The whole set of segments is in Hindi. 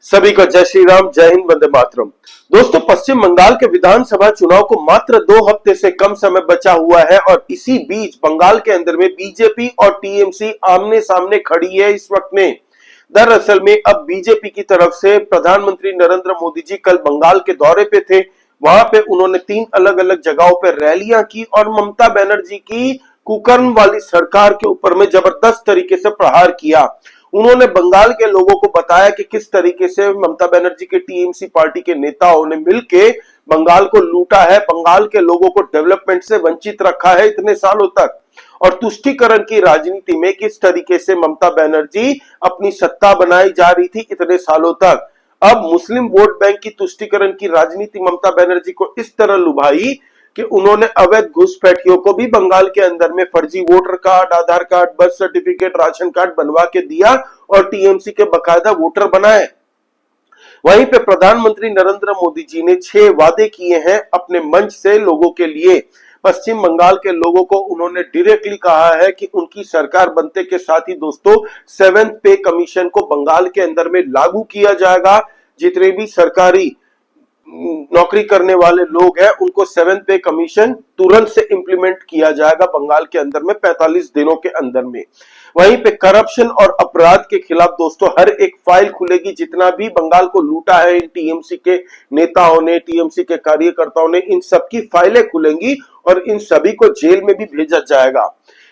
सभी को जय श्री राम, जय हिंद, वंदे मातरम। दोस्तों, पश्चिम बंगाल के विधानसभा चुनाव को मात्र 2 हफ्ते से कम समय बचा हुआ है और इसी बीच बंगाल के अंदर में बीजेपी और टीएमसी आमने सामने खड़ी है इस वक्त में। दरअसल में अब बीजेपी की तरफ से प्रधानमंत्री नरेंद्र मोदी जी कल बंगाल के दौरे पे थे। वहां पे उन्होंने 3 अलग अलग जगहों पर रैलियां की और ममता बनर्जी की कुकर्म वाली सरकार के ऊपर में जबरदस्त तरीके से प्रहार किया। उन्होंने बंगाल के लोगों को बताया कि किस तरीके से ममता बनर्जी के टीएमसी पार्टी के नेताओं ने मिलके बंगाल को लूटा है, बंगाल के लोगों को डेवलपमेंट से वंचित रखा है इतने सालों तक, और तुष्टीकरण की राजनीति में किस तरीके से ममता बनर्जी अपनी सत्ता बनाई जा रही थी इतने सालों तक। अब मुस्लिम वोट बैंक की तुष्टीकरण की राजनीति ममता बनर्जी को इस तरह लुभाई कि उन्होंने अवैध घुसपैठियों को भी बंगाल के अंदर में फर्जी voter card, Aadhaar card, birth certificate, ration card बनवा के दिया और टीएमसी के बकायदा वोटर बनाए। वहीं पे प्रधानमंत्री नरेंद्र मोदी जी ने 6 वादे किए हैं अपने मंच से लोगों के लिए। पश्चिम बंगाल के लोगों को उन्होंने डायरेक्टली कहा है कि उनकी सरकार बनते के साथ ही दोस्तों 7th पे कमीशन को बंगाल के अंदर में लागू किया जाएगा। जितने भी सरकारी नौकरी करने वाले लोग हैं उनको 7th पे कमीशन तुरंत से इंप्लीमेंट किया जाएगा बंगाल के अंदर में 45 दिनों के अंदर में। वहीं पे करप्शन और अपराध के खिलाफ दोस्तों हर एक फाइल खुलेगी। जितना भी बंगाल को लूटा है इन टीएमसी के नेताओं ने, टीएमसी के कार्यकर्ताओं ने, इन सबकी फाइलें खुलेंगी और इन सभी को जेल में भी भेजा जाएगा।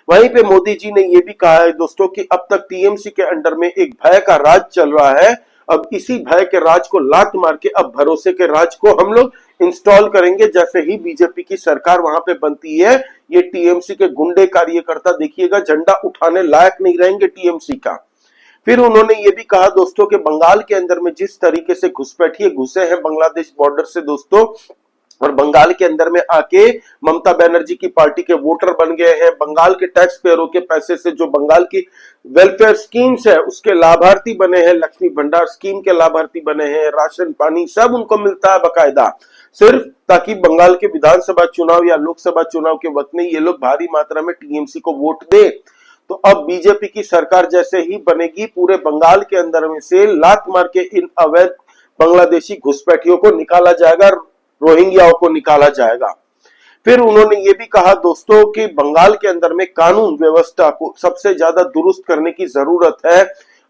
वहीं पे मोदी जी ने यह भी कहा है दोस्तों कि अब तक टीएमसी के अंडर में एक भय का राज चल रहा है, अब इसी भय के राज को लात मार के अब भरोसे के राज को हम लोग इंस्टॉल करेंगे। जैसे ही बीजेपी की सरकार वहां पे बनती है, ये टीएमसी के गुंडे कार्यकर्ता देखिएगा झंडा उठाने लायक नहीं रहेंगे टीएमसी का। फिर उन्होंने ये भी कहा दोस्तों कि बंगाल के अंदर में जिस तरीके से घुसपैठिए घुसे हैं बांग्लादेश बॉर्डर से दोस्तों, और बंगाल के अंदर में आके ममता बनर्जी की पार्टी के वोटर बन गए हैं, बंगाल के टैक्स पेयरों के पैसे से जो बंगाल की वेलफेयर स्कीम्स है उसके लाभार्थी बने हैं, लक्ष्मी भंडार स्कीम के लाभार्थी बने हैं, राशन पानी सब उनको मिलता है बकायदा, सिर्फ ताकि बंगाल के विधानसभा चुनाव या लोकसभा चुनाव के वक्त में ये लोग भारी मात्रा में टीएमसी को वोट दे। तो अब बीजेपी की सरकार जैसे ही बनेगी, पूरे बंगाल के अंदर में से लात मार के इन अवैध बांग्लादेशी घुसपैठियों को निकाला जाएगा, रोहिंग्याओं को निकाला जाएगा। फिर उन्होंने ये भी कहा दोस्तों कि बंगाल के अंदर में कानून व्यवस्था को सबसे ज्यादा दुरुस्त करने की जरूरत है।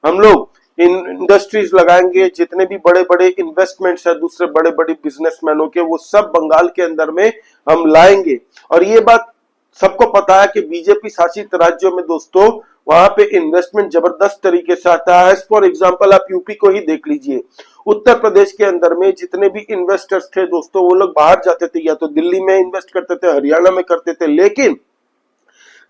हम लोग इंडस्ट्रीज लगाएंगे, जितने भी बड़े बड़े इन्वेस्टमेंट्स है दूसरे बड़े बड़े बिजनेसमैनों के, वो सब बंगाल के अंदर में हम लाएंगे। और ये बात सबको पता है कि बीजेपी शासित राज्यों में दोस्तों वहां पे इन्वेस्टमेंट जबरदस्त तरीके से आता है। फॉर एग्जांपल आप यूपी को ही देख लीजिए, उत्तर प्रदेश के अंदर में जितने भी इन्वेस्टर्स थे दोस्तों वो लोग बाहर जाते थे, या तो दिल्ली में इन्वेस्ट करते थे, हरियाणा में करते थे, लेकिन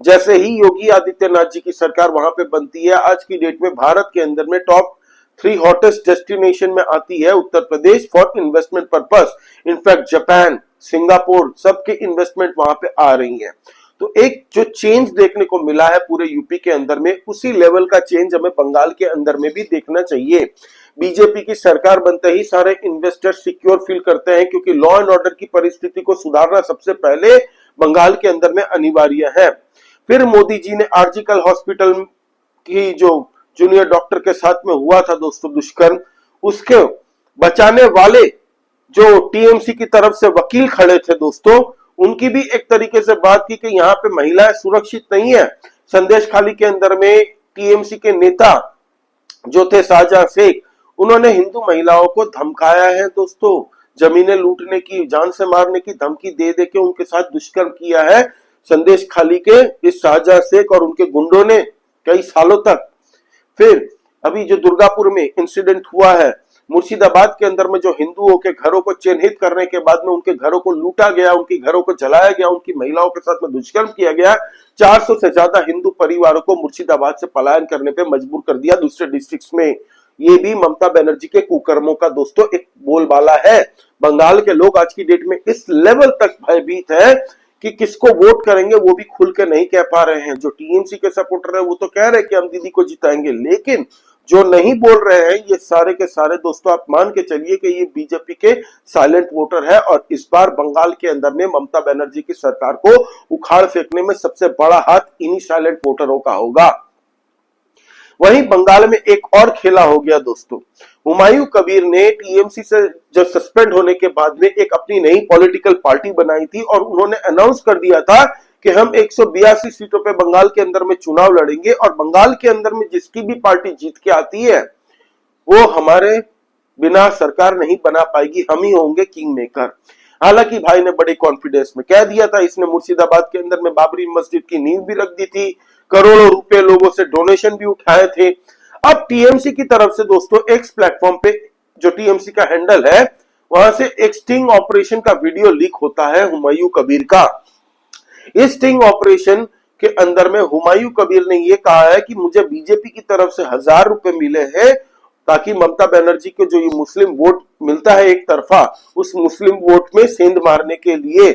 जैसे ही योगी आदित्यनाथ जी की सरकार वहां पे बनती है, आज की डेट में भारत के अंदर में टॉप 3 हॉटेस्ट डेस्टिनेशन में आती है Uttar Pradesh for investment purpose. In fact Japan, Singapore सबके इन्वेस्टमेंट वहां पे आ रही है। तो एक जो चेंज देखने को मिला है पूरे यूपी के अंदर में, उसी लेवल का चेंज हमें बंगाल के अंदर में भी देखना चाहिए। बीजेपी की सरकार बनते ही सारे इन्वेस्टर्स सिक्योर फील करते हैं, क्योंकि लॉ एंड ऑर्डर की परिस्थिति को सुधारना सबसे पहले बंगाल के अंदर में अनिवार्य है। फिर मोदी जी ने आरजीकल हॉस्पिटल की जो जूनियर डॉक्टर के साथ में हुआ था दोस्तों दुष्कर्म, उसके बचाने वाले जो टीएमसी की तरफ से वकील खड़े थे दोस्तों, उनकी भी एक तरीके से बात की कि यहाँ पे महिलाएं सुरक्षित नहीं है। संदेश खाली के अंदर में टीएमसी के नेता जो थे शाहजहां शेख, उन्होंने हिंदू महिलाओं को धमकाया है दोस्तों, जमीनें लूटने की, जान से मारने की धमकी दे दे के उनके साथ दुष्कर्म किया है संदेश खाली के इस शाहजहां शेख और उनके गुंडों ने कई सालों तक। फिर अभी जो दुर्गापुर में इंसिडेंट हुआ है, मुर्शिदाबाद के अंदर में जो हिंदुओं के घरों को चिन्हित करने के बाद में उनके घरों को लूटा गया, उनकी घरों को जलाया गया, उनकी महिलाओं के साथ में दुष्कर्म किया गया, 400 से ज्यादा हिंदू परिवारों को मुर्शिदाबाद से पलायन करने पे मजबूर कर दिया दूसरे डिस्ट्रिक्ट्स में। ये भी ममता बनर्जी के कुकर्मों का दोस्तों एक बोलबाला है। बंगाल के लोग आज की डेट में इस लेवल तक भयभीत है कि किसको वोट करेंगे वो भी खुल के नहीं कह पा रहे हैं। जो टीएमसी के सपोर्टर है वो तो कह रहे हैं कि हम दीदी को जिताएंगे, लेकिन जो नहीं बोल रहे हैं ये सारे के सारे दोस्तों आप मान के चलिए कि ये बीजेपी के साइलेंट वोटर है। और इस बार बंगाल के अंदर में ममता बनर्जी की सरकार को उखाड़ फेंकने में सबसे बड़ा हाथ इन्हीं साइलेंट वोटरों का होगा। वहीं बंगाल में एक और खेला हो गया दोस्तों। हुमायूं कबीर ने टीएमसी से जब सस्पेंड होने के बाद में एक अपनी नई पॉलिटिकल पार्टी बनाई थी और उन्होंने अनाउंस कर दिया था कि हम 182 सीटों पे बंगाल के अंदर में चुनाव लड़ेंगे और बंगाल के अंदर में जिसकी भी पार्टी जीत के आती है वो हमारे बिना सरकार नहीं बना पाएगी, हम ही होंगे किंग मेकर। हालांकि भाई ने बड़े कॉन्फिडेंस में कह दिया था। इसने मुर्शिदाबाद के अंदर में बाबरी मस्जिद की नींव भी रख दी थी, करोड़ों रुपए लोगों से डोनेशन भी उठाए थे। अब टीएमसी की तरफ से दोस्तों एक्स प्लेटफॉर्म पे जो टीएमसी का हैंडल है वहां से एक स्टिंग ऑपरेशन का वीडियो लीक होता है हुमायूं कबीर का। इस स्टिंग ऑपरेशन के अंदर में हुमायूं कबीर ने यह कहा है कि मुझे बीजेपी की तरफ से 1000 रुपए मिले हैं ताकि ममता बनर्जी को जो ये मुस्लिम वोट मिलता है एक तरफा, उस मुस्लिम वोट में सेंध मारने के लिए,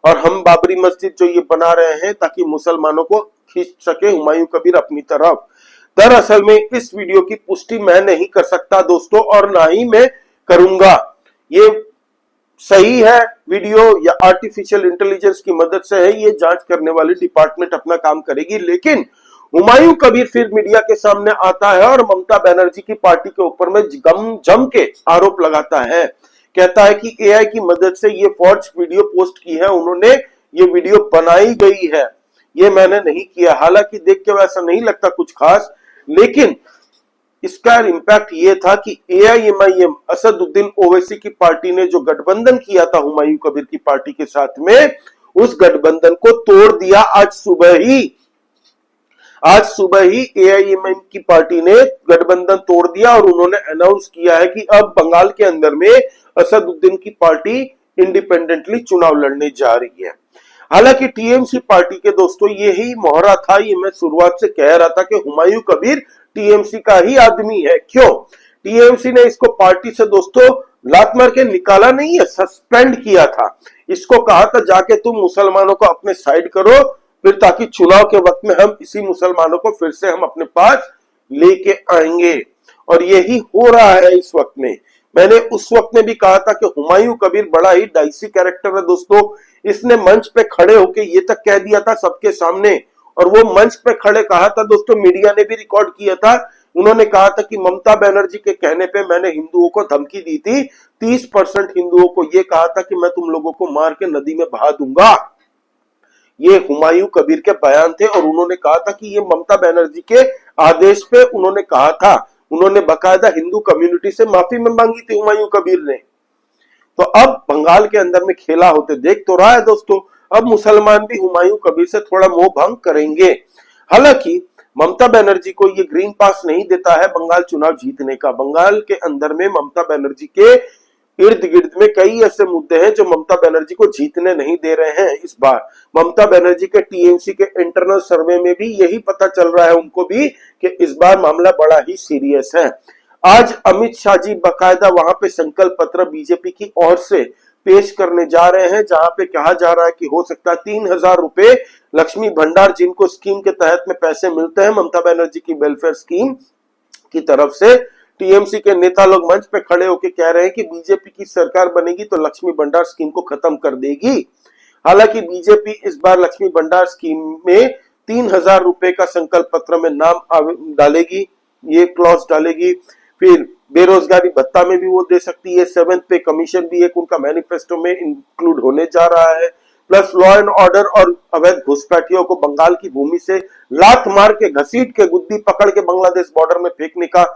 और हम बाबरी मस्जिद जो ये बना रहे हैं ताकि मुसलमानों को खींच सके हुमायूं कबीर अपनी तरफ। दरअसल में इस वीडियो की पुष्टि मैं नहीं कर सकता दोस्तों और ना ही मैं करूंगा। ये सही है वीडियो या आर्टिफिशियल इंटेलिजेंस की मदद से है, ये जांच करने वाली डिपार्टमेंट अपना काम करेगी। लेकिन हुमायूं कबीर फिर मीडिया के सामने आता है और ममता बनर्जी की पार्टी के ऊपर में जम के आरोप लगाता है। कहता है कि एआई की मदद से ये फॉर्ज वीडियो पोस्ट की है, उन्होंने ये वीडियो बनाई गई है, ये मैंने नहीं किया। हालांकि देख के वैसा नहीं लगता कुछ खास, लेकिन इसका इम्पैक्ट ये था कि एआईएमआईएम असदुद्दीन ओवैसी की पार्टी ने जो गठबंधन किया था हुमायूं कबीर की पार्टी के साथ में, उस गठबंधन को तोड़ दिया आज सुबह ही एआईएमआईएम की पार्टी ने गठबंधन तोड़ दिया और उन्होंने अनाउंस किया है कि अब बंगाल के अंदर में असदुद्दीन की पार्टी इंडिपेंडेंटली चुनाव लड़ने जा रही है। हालांकि टीएमसी पार्टी के दोस्तों यही मोहरा था, ये मैं शुरुआत से कह रहा था कि हुमायूं कबीर टीएमसी का ही आदमी है। क्यों? टीएमसी ने इसको पार्टी से दोस्तों लात मार के निकाला नहीं है, सस्पेंड किया था। इसको कहा था जाके तुम मुसलमानों को अपने साइड करो, फिर ताकि चुनाव के वक्त में हम इसी मुसलमानों को फिर से हम अपने पास लेके आएंगे, और यही हो रहा है इस वक्त में। मैंने उस वक्त में भी कहा था कि हुमायूं कबीर बड़ा ही डाइसी कैरेक्टर है दोस्तों। इसने मंच पे खड़े होके ये तक कह दिया था सबके सामने, और वो मंच पे खड़े कहा था दोस्तों, मीडिया ने भी रिकॉर्ड किया था। उन्होंने कहा था कि ममता बनर्जी के कहने पे मैंने हिंदुओं को धमकी दी थी, 30% हिंदुओं को ये कहा था कि मैं तुम लोगों को मार के नदी में बहा दूंगा। ये हुमायूं कबीर के बयान थे और उन्होंने कहा था कि ये ममता बनर्जी के आदेश पे उन्होंने कहा था। उन्होंने बकायदा हिंदू कम्युनिटी से माफी मांगी थी हुमायूं कबीर ने। तो अब बंगाल के अंदर में खेला होते देख तो रहा है दोस्तों, अब मुसलमान भी हुमायूं कबीर से थोड़ा मोह भंग करेंगे। हालांकि ममता बनर्जी को ये ग्रीन पास नहीं देता है बंगाल चुनाव जीतने का। बंगाल के अंदर में ममता बनर्जी के इर्द गिर्द में कई ऐसे मुद्दे हैं जो ममता बनर्जी को जीतने नहीं दे रहे हैं। इस बार ममता बनर्जी के टीएमसी के इंटरनल सर्वे में भी यही पता चल रहा है उनको भी कि इस बार मामला बड़ा ही सीरियस है। आज अमित शाह जी बकायदा वहां पे संकल्प पत्र बीजेपी की ओर से पेश करने जा रहे हैं, जहां पे कहा जा रहा है कि हो सकता है 3000 रुपए लक्ष्मी भंडार, जिनको स्कीम के तहत में पैसे मिलते हैं ममता बनर्जी की वेलफेयर स्कीम की तरफ से। टीएमसी के नेता लोग मंच पे खड़े होकर कह रहे हैं कि बीजेपी की सरकार बनेगी तो लक्ष्मी भंडार स्कीम को खत्म कर देगी। हालांकि बीजेपी इस बार लक्ष्मी भंडार स्कीम में 3000 रुपए का संकल्प पत्र में नाम डालेगी, ये क्लॉज डालेगी। फिर बेरोजगारी भत्ता में भी वो दे सकती है। 7th पे कमीशन भी एक उनका मैनिफेस्टो में इंक्लूड होने जा रहा है। प्लस लॉ एंड ऑर्डर और अवैध घुसपैठियों को बंगाल की भूमि से लात मार के घसीट के गुद्दी पकड़ के बांग्लादेश बॉर्डर में फेंकने का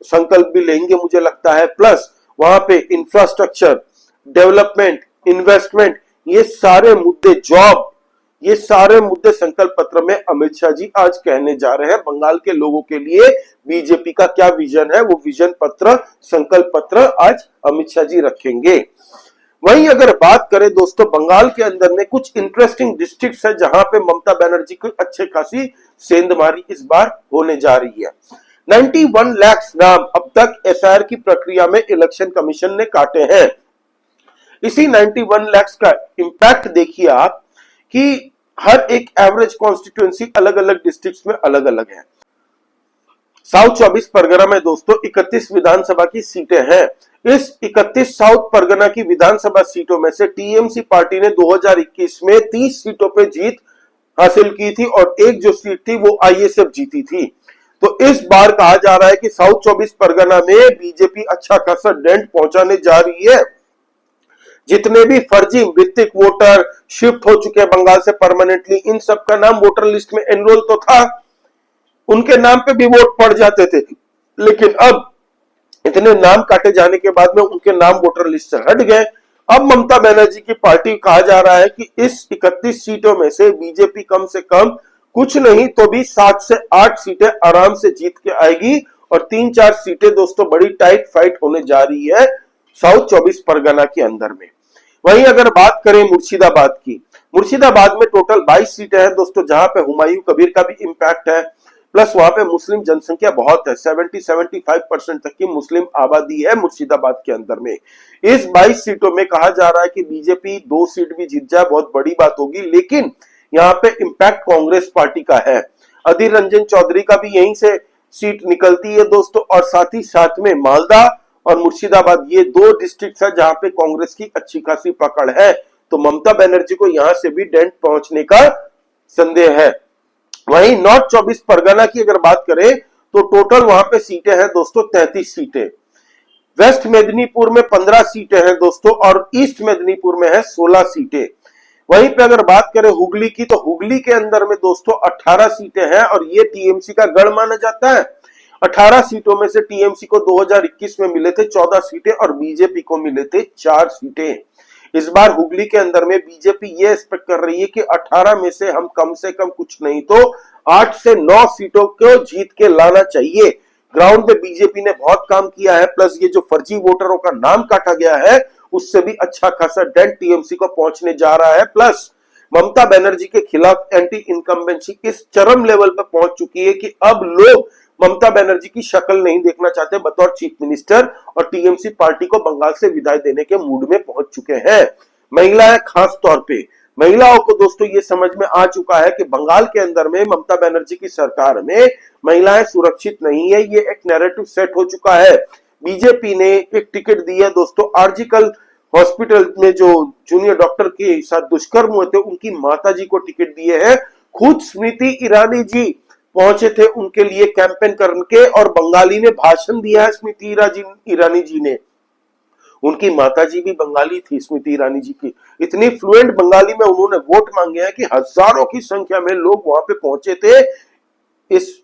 संकल्प भी लेंगे मुझे लगता है। प्लस वहां पे इंफ्रास्ट्रक्चर डेवलपमेंट, इन्वेस्टमेंट, ये सारे मुद्दे, जॉब, ये सारे मुद्दे संकल्प पत्र में अमित शाह जी आज कहने जा रहे हैं। बंगाल के लोगों के लिए बीजेपी का क्या विजन है, वो विजन पत्र, संकल्प पत्र आज अमित शाह जी रखेंगे। वहीं अगर बात करें दोस्तों, बंगाल के अंदर में कुछ इंटरेस्टिंग डिस्ट्रिक्ट्स है जहां पे ममता बनर्जी की अच्छे खासी सेंधमारी इस बार होने जा रही है। 91 लाख नाम अब तक एसआईआर की प्रक्रिया में इलेक्शन कमीशन ने काटे हैं। इसी 91 लाख का इंपैक्ट देखिए आप कि हर एक एवरेज कॉन्स्टिट्यूएंसी अलग अलग डिस्ट्रिक्ट्स में अलग अलग है। साउथ 24 परगना में दोस्तों 31 विधानसभा की सीटें हैं। इस 31 साउथ परगना की विधानसभा सीटों में से टीएमसी पार्टी ने 2021 में 30 सीटों पे जीत हासिल की थी और एक जो सीट थी वो आईएसएफ जीती थी। तो इस बार कहा जा रहा है कि साउथ 24 परगना में बीजेपी अच्छा खासा डेंट पहुंचाने जा रही है। जितने भी फर्जी मृतिक वोटर शिफ्ट हो चुके हैं बंगाल से परमानेंटली, इन सब का नाम वोटर लिस्ट में एनरोल तो था, उनके नाम पे भी वोट पड़ जाते थे, लेकिन अब इतने नाम काटे जाने के बाद में उनके नाम वोटर लिस्ट से हट गए। अब ममता बनर्जी की पार्टी, कहा जा रहा है कि इस 31 सीटों में से बीजेपी कम से कम कुछ नहीं तो भी 7 से 8 सीटें आराम से जीत के आएगी और 3-4 सीटें दोस्तों बड़ी टाइट फाइट होने जा रही है साउथ 24 परगना के अंदर में। वहीं अगर बात करें मुर्शिदाबाद की, मुर्शिदाबाद में टोटल 22 सीटें हैं दोस्तों, जहां पे हुमायूं कबीर का भी इंपैक्ट है, प्लस वहां पे मुस्लिम जनसंख्या बहुत है, 70-75% तक की मुस्लिम आबादी है मुर्शिदाबाद के अंदर में। इस 22 सीटों में कहा जा रहा है कि बीजेपी 2 सीट भी जीत जाए बहुत बड़ी बात होगी, लेकिन यहाँ पे इंपैक्ट कांग्रेस पार्टी का है। अधीर रंजन चौधरी का भी यहीं से सीट निकलती है दोस्तों, और साथ ही साथ में मालदा और मुर्शिदाबाद, ये 2 डिस्ट्रिक्ट है जहां पे कांग्रेस की अच्छी खासी पकड़ है। तो ममता बनर्जी को यहां से भी डेंट पहुंचने का संदेह है। वहीं नॉर्थ 24 परगना की अगर बात करें तो टोटल वहां पे सीटें हैं दोस्तों 33 सीटें। वेस्ट मेदिनीपुर में 15 सीटें हैं दोस्तों, और ईस्ट मेदिनीपुर में है 16 सीटें। वहीं पे अगर बात करें हुगली की, तो हुगली के अंदर में दोस्तों 18 सीटें हैं और ये टीएमसी का गढ़ माना जाता है। 18 सीटों में से टीएमसी को 2021 में मिले थे 14 सीटें और बीजेपी को मिले थे 4 सीटें। इस बार हुगली के अंदर में बीजेपी ये एक्सपेक्ट कर रही है कि 18 में से हम कम से कम कुछ नहीं तो 8 से 9 सीटों को जीत के लाना चाहिए। ग्राउंड पे बीजेपी ने बहुत काम किया है, प्लस ये जो फर्जी वोटरों का नाम काटा गया है उससे भी अच्छा खासा डेंट टीएमसी को पहुंचने जा रहा है। प्लस ममता बनर्जी के खिलाफ एंटी इनकम्बेंसी इस चरम लेवल पर पहुंच चुकी है कि अब लोग ममता बनर्जी की शक्ल नहीं देखना चाहते बतौर चीफ मिनिस्टर, और टीएमसी पार्टी को बंगाल से विदाई देने के मूड में पहुंच चुके हैं। महिलाएं खास तौर पे, महिलाओं को दोस्तों ये समझ में आ चुका है कि बंगाल के अंदर में ममता बनर्जी की सरकार में महिलाएं सुरक्षित नहीं है, ये एक नैरेटिव सेट हो चुका है। बीजेपी ने एक टिकट दी है दोस्तों, आरजीकल हॉस्पिटल में जो जूनियर डॉक्टर के साथ दुष्कर्म हुए थे उनकी माताजी को टिकट दिए हैं। खुद स्मृति ईरानी जी पहुंचे थे उनके लिए कैंपेन करके, और बंगाली में भाषण दिया है स्मृति ईरानी जी ने। उनकी माताजी भी बंगाली थी स्मृति ईरानी जी की, इतनी फ्लुएंट बंगाली में उन्होंने वोट मांगे हैं कि हजारों की संख्या में लोग वहां पे पहुंचे थे इस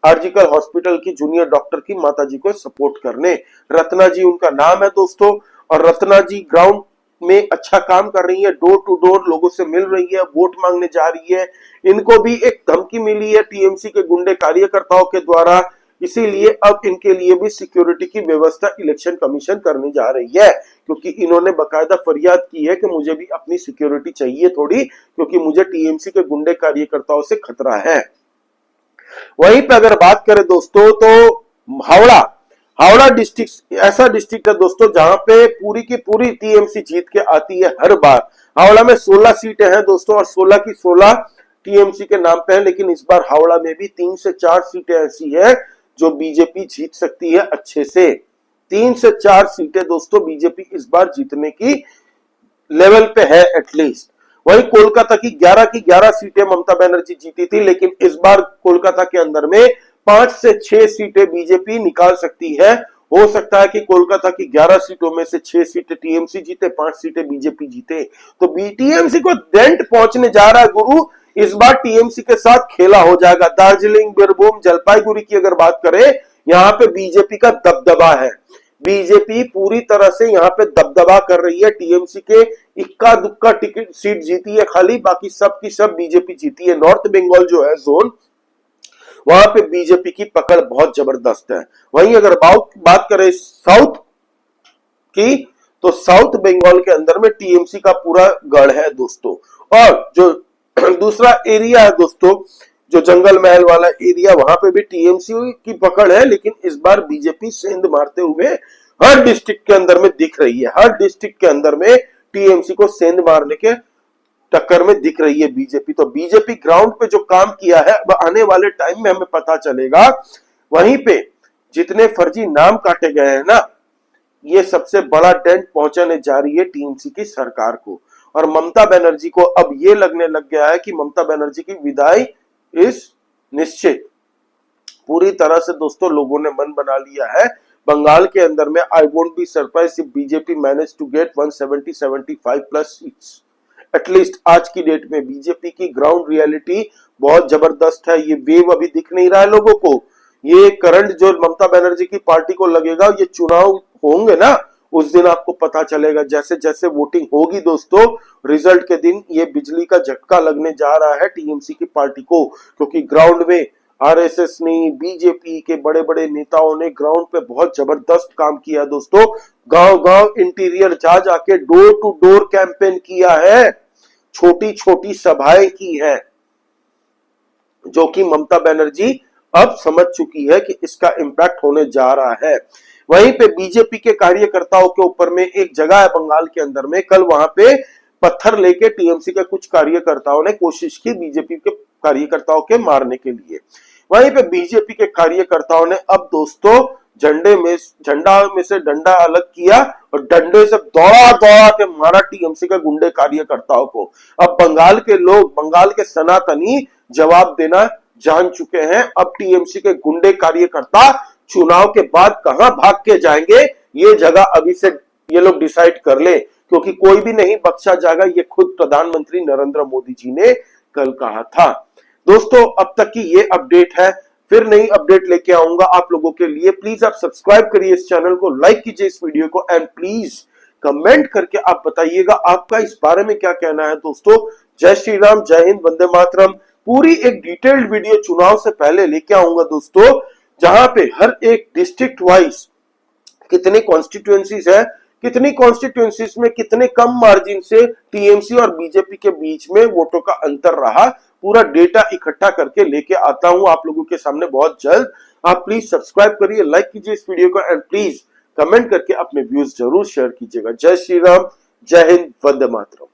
आरजीकल हॉस्पिटल की जूनियर डॉक्टर की माताजी को सपोर्ट करने। रत्ना जी उनका नाम है दोस्तों, और रत्ना जी ग्राउंड में अच्छा काम कर रही है, डोर टू डोर लोगों से मिल रही है, वोट मांगने जा रही है। इनको भी एक धमकी मिली है टीएमसी के गुंडे कार्यकर्ताओं के द्वारा, इसीलिए अब इनके लिए भी सिक्योरिटी की व्यवस्था इलेक्शन कमीशन करने जा रही है, क्योंकि इन्होंने बकायदा फरियाद की है कि मुझे भी अपनी सिक्योरिटी चाहिए थोड़ी, क्योंकि मुझे टीएमसी के गुंडे कार्यकर्ताओं से खतरा है। वहीं पे अगर बात करें दोस्तों तो हावड़ा डिस्ट्रिक्ट ऐसा डिस्ट्रिक्ट है दोस्तों जहां पे पूरी की पूरी टीएमसी जीत के आती है हर बार। हावड़ा में 16 सीटें हैं दोस्तों, और 16 की 16 टीएमसी के नाम पे है, लेकिन इस बार हावड़ा में भी 3 से 4 सीटें ऐसी है जो बीजेपी जीत सकती है अच्छे से। 3 से 4 सीटें दोस्तों बीजेपी इस बार जीतने की लेवल पे है एटलीस्ट। वहीं कोलकाता की 11 सीटें ममता बनर्जी जीती थी, लेकिन इस बार कोलकाता के अंदर में 5 से 6 सीटें बीजेपी निकाल सकती है। हो सकता है कि कोलकाता की 11 सीटों में से 6 सीटें टीएमसी जीते, 5 सीटें बीजेपी जीते, तो टीएमसी को डेंट पहुंचने जा रहा है गुरु। इस बार टीएमसी के साथ खेला हो जाएगा। दार्जिलिंग, बीरभूम, जलपाईगुड़ी की अगर बात करें, यहाँ पे बीजेपी का दबदबा है। बीजेपी पूरी तरह से यहाँ पे दबदबा कर रही है। टीएमसी के इक्का दुक्का टिकट सीट जीती है खाली, बाकी सब की सब बीजेपी जीती है। नॉर्थ बंगाल जो है जोन, वहां पे बीजेपी की पकड़ बहुत जबरदस्त है। वहीं अगर बात करें साउथ की, तो साउथ बंगाल के अंदर में टीएमसी का पूरा गढ़ है दोस्तों। और जो दूसरा एरिया है दोस्तों, जो जंगल महल वाला एरिया, वहां पे भी टीएमसी की पकड़ है, लेकिन इस बार बीजेपी सेंध मारते हुए हर डिस्ट्रिक्ट के अंदर में दिख रही है। हर डिस्ट्रिक्ट के अंदर में टीएमसी को सेंध मारने के टक्कर में दिख रही है बीजेपी। तो बीजेपी ग्राउंड पे जो काम किया है, अब आने वाले टाइम में हमें पता चलेगा। वहीं पे जितने फर्जी नाम काटे गए हैं ना, ये सबसे बड़ा डेंट पहुंचाने जा रही है टीएमसी की सरकार को। और ममता बनर्जी को अब ये लगने लग गया है कि ममता बनर्जी की विदाई इस निश्चित। पूरी तरह से दोस्तों लोगों ने मन बना लिया है बंगाल के अंदर में। I won't be surprised if BJP manage to get 170-75 plus seats at least. आज की डेट में बीजेपी की ग्राउंड रियलिटी बहुत जबरदस्त है। ये वेव अभी दिख नहीं रहा है लोगों को। ये करंट जो ममता बनर्जी की पार्टी को लगेगा, ये चुनाव होंगे ना, उस दिन आपको पता चलेगा। जैसे जैसे वोटिंग होगी दोस्तों, रिजल्ट के दिन ये बिजली का झटका लगने जा रहा है टीएमसी की पार्टी को, क्योंकि ग्राउंड में आरएसएस ने, बीजेपी के बड़े बड़े नेताओं ने ग्राउंड पे बहुत जबरदस्त काम किया दोस्तों। गांव गांव इंटीरियर जा जाके डोर टू डोर कैंपेन किया है, छोटी छोटी सभाएं की है, जो कि ममता बनर्जी अब समझ चुकी है कि इसका इंपैक्ट होने जा रहा है। वहीं पे बीजेपी के कार्यकर्ताओं के ऊपर में एक जगह है बंगाल के अंदर में, कल वहां पे पत्थर लेके टीएमसी के कुछ कार्यकर्ताओं ने कोशिश की बीजेपी के कार्यकर्ताओं के मारने के लिए। वहीं पे बीजेपी के कार्यकर्ताओं ने अब दोस्तों झंडा में से डंडा अलग किया और डंडे से दौड़ा दौड़ा के मारा टीएमसी के गुंडे कार्यकर्ताओं को। अब बंगाल के लोग, बंगाल के सनातनी जवाब देना जान चुके हैं। अब टीएमसी के गुंडे कार्यकर्ता चुनाव के बाद कहां भाग के जाएंगे, ये जगह अभी से ये लोग डिसाइड कर ले, क्योंकि कोई भी नहीं बख्शा जाएगा। ये खुद प्रधानमंत्री नरेंद्र मोदी जी ने कल कहा था। दोस्तों अब तक की ये अपडेट है, फिर नई अपडेट लेके आऊंगा आप लोगों के लिए। प्लीज आप सब्सक्राइब करिए इस चैनल को, लाइक कीजिए इस वीडियो को, एंड प्लीज कमेंट करके आप बताइएगा आपका इस बारे में क्या कहना है दोस्तों। जय श्री राम, जय हिंद, वंदे मातरम। पूरी एक डिटेल्ड वीडियो चुनाव से पहले लेके आऊंगा दोस्तों, जहां पे हर एक डिस्ट्रिक्ट वाइज कितने कॉन्स्टिट्यूएंसीज है, कितनी कॉन्स्टिट्यूएंसीज में कितने कम मार्जिन से टीएमसी और बीजेपी के बीच में वोटों का अंतर रहा, पूरा डेटा इकट्ठा करके लेके आता हूं आप लोगों के सामने बहुत जल्द। आप प्लीज सब्सक्राइब करिए, लाइक कीजिए इस वीडियो को, एंड प्लीज कमेंट करके अपने व्यूज जरूर शेयर कीजिएगा। जय श्री राम, जय हिंद, वंदे मातरम।